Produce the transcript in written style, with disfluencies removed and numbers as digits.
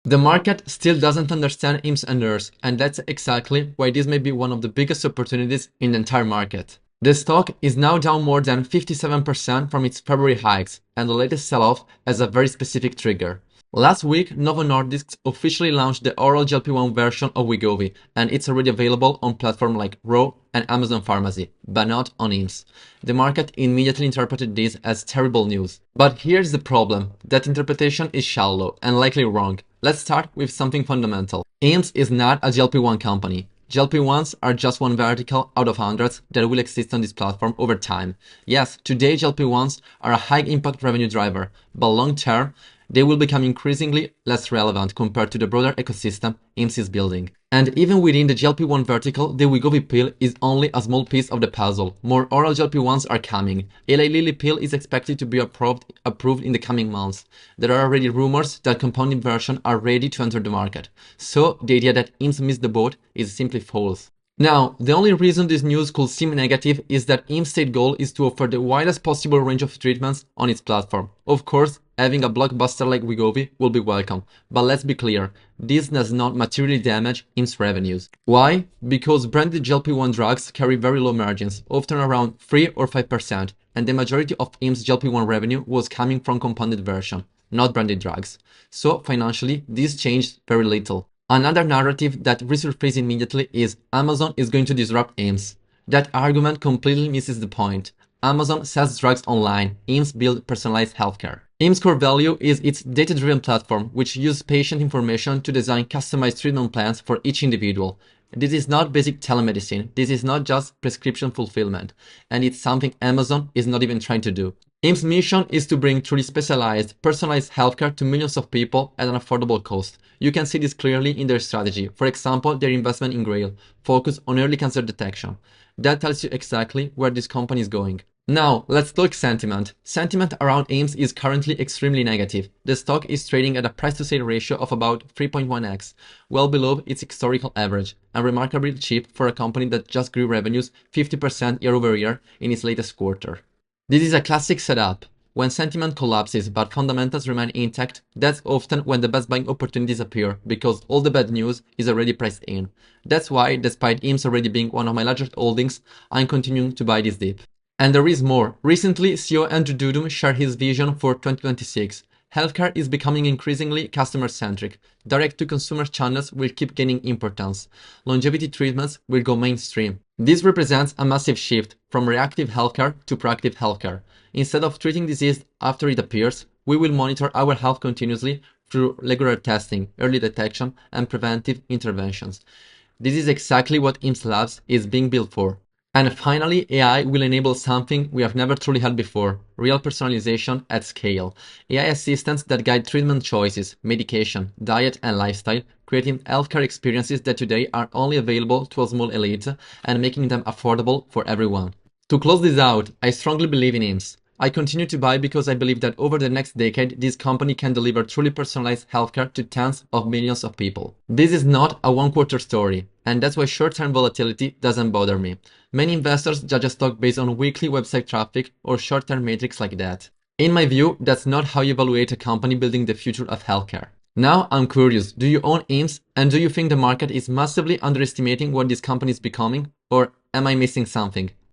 The market still doesn't understand HIMS and NERS, and that's exactly why this may be one of the biggest opportunities in the entire market. The stock is now down more than 57% from its February hikes, and the latest sell-off has a very specific trigger. Last week, Novo Nordisk officially launched the oral GLP-1 version of Wegovy, and it's already available on platforms like Ro and Amazon Pharmacy, but not on HIMS. The market immediately interpreted this as terrible news. But here's the problem: that interpretation is shallow and likely wrong. Let's start with something fundamental. HIMS is not a GLP-1 company. GLP-1s are just one vertical out of hundreds that will exist on this platform over time. Yes, today GLP-1s are a high-impact revenue driver, but long-term, they will become increasingly less relevant compared to the broader ecosystem HIMS is building. And even within the GLP-1 vertical, the Wegovy pill is only a small piece of the puzzle. More oral GLP-1s are coming. Eli Lilly pill is expected to be approved in the coming months. There are already rumors that compounded versions are ready to enter the market. So the idea that HIMS missed the boat is simply false. Now, the only reason this news could seem negative is that HIMS' stated goal is to offer the widest possible range of treatments on its platform. Of course, having a blockbuster like Wegovy will be welcome, but let's be clear, this does not materially damage HIMS' revenues. Why? Because branded GLP-1 drugs carry very low margins, often around 3 or 5%, and the majority of HIMS' GLP-1 revenue was coming from compounded version, not branded drugs. So financially, this changed very little. Another narrative that resurfaces immediately is Amazon is going to disrupt HIMS. That argument completely misses the point. Amazon sells drugs online, HIMS builds personalized healthcare. HIMS' core value is its data-driven platform, which uses patient information to design customized treatment plans for each individual. This is not basic telemedicine, this is not just prescription fulfillment, and it's something Amazon is not even trying to do. HIMS' mission is to bring truly specialized, personalized healthcare to millions of people at an affordable cost. You can see this clearly in their strategy. For example, their investment in Grail, focus on early cancer detection. That tells you exactly where this company is going. Now, let's talk sentiment. Sentiment around HIMS is currently extremely negative. The stock is trading at a price-to-sale ratio of about 3.1x, well below its historical average, and remarkably cheap for a company that just grew revenues 50% year over year in its latest quarter. This is a classic setup. When sentiment collapses but fundamentals remain intact, that's often when the best buying opportunities appear, because all the bad news is already priced in. That's why, despite HIMS already being one of my largest holdings, I'm continuing to buy this dip. And there is more. Recently, CEO Andrew Dudum shared his vision for 2026. Healthcare is becoming increasingly customer-centric. Direct-to-consumer channels will keep gaining importance. Longevity treatments will go mainstream. This represents a massive shift from reactive healthcare to proactive healthcare. Instead of treating disease after it appears, we will monitor our health continuously through regular testing, early detection, and preventive interventions. This is exactly what HIMS Labs is being built for. And finally, AI will enable something we have never truly had before: real personalization at scale. AI assistants that guide treatment choices, medication, diet, and lifestyle, creating healthcare experiences that today are only available to a small elite and making them affordable for everyone. To close this out, I strongly believe in HIMS. I continue to buy because I believe that over the next decade, this company can deliver truly personalized healthcare to tens of millions of people. This is not a one-quarter story, and that's why short-term volatility doesn't bother me. Many investors judge a stock based on weekly website traffic or short-term metrics like that. In my view, that's not how you evaluate a company building the future of healthcare. Now I'm curious, do you own HIMS, and do you think the market is massively underestimating what this company is becoming, or am I missing something?